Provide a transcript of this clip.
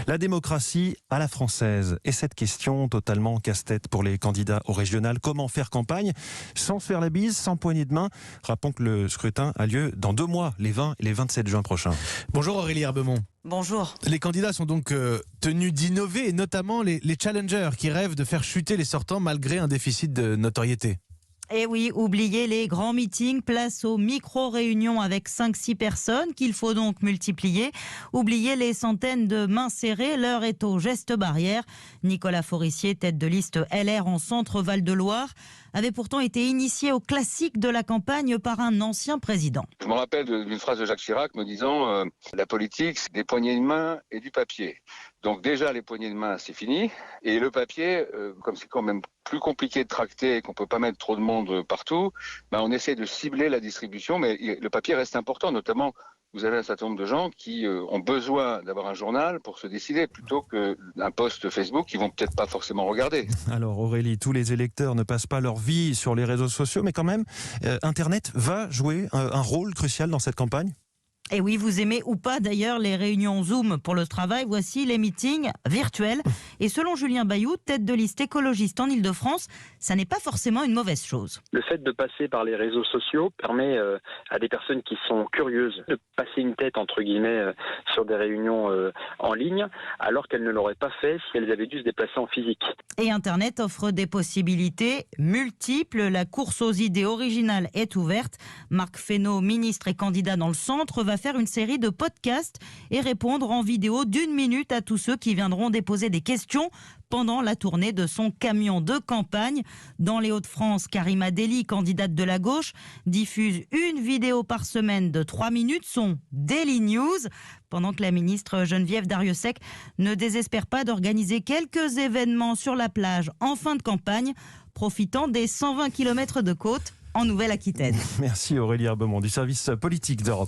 La démocratie à la française. Et cette question totalement casse-tête pour les candidats au régional. Comment faire campagne sans se faire la bise, sans poignée de main? Rappelons que le scrutin a lieu dans 2 mois, les 20 et les 27 juin prochains. Bonjour Aurélie Herbemont. Bonjour. Les candidats sont donc tenus d'innover, et notamment les challengers qui rêvent de faire chuter les sortants malgré un déficit de notoriété. Et oui, oubliez les grands meetings, place aux micro-réunions avec 5-6 personnes qu'il faut donc multiplier. Oubliez les centaines de mains serrées, l'heure est au geste barrière. Nicolas Forissier, tête de liste LR en centre Val-de-Loire, avait pourtant été initié au classique de la campagne par un ancien président. Je me rappelle d'une phrase de Jacques Chirac me disant la politique, c'est des poignées de main et du papier. Donc déjà, les poignées de main, c'est fini. Et le papier, comme c'est quand même plus compliqué de tracter et qu'on peut pas mettre trop de monde partout, on essaie de cibler la distribution, mais le papier reste important, notamment. Vous avez un certain nombre de gens qui ont besoin d'avoir un journal pour se décider plutôt qu'un post Facebook qu'ils vont peut-être pas forcément regarder. Alors Aurélie, tous les électeurs ne passent pas leur vie sur les réseaux sociaux, mais quand même, Internet va jouer un rôle crucial dans cette campagne. Et oui, vous aimez ou pas d'ailleurs les réunions Zoom pour le travail, voici les meetings virtuels. Et selon Julien Bayou, tête de liste écologiste en Ile-de-France, ça n'est pas forcément une mauvaise chose. Le fait de passer par les réseaux sociaux permet à des personnes qui sont curieuses de passer une tête, entre guillemets, sur des réunions en ligne, alors qu'elles ne l'auraient pas fait si elles avaient dû se déplacer en physique. Et Internet offre des possibilités multiples. La course aux idées originales est ouverte. Marc Fesneau, ministre et candidat dans le centre, va faire une série de podcasts et répondre en vidéo d'1 minute à tous ceux qui viendront déposer des questions pendant la tournée de son camion de campagne. Dans les Hauts-de-France, Karima Deli, candidate de la gauche, diffuse une vidéo par semaine de 3 minutes, son Daily News, pendant que la ministre Geneviève Darrieussecq ne désespère pas d'organiser quelques événements sur la plage en fin de campagne, profitant des 120 km de côte en Nouvelle-Aquitaine. Merci Aurélie Herbemont du service politique d'Europe.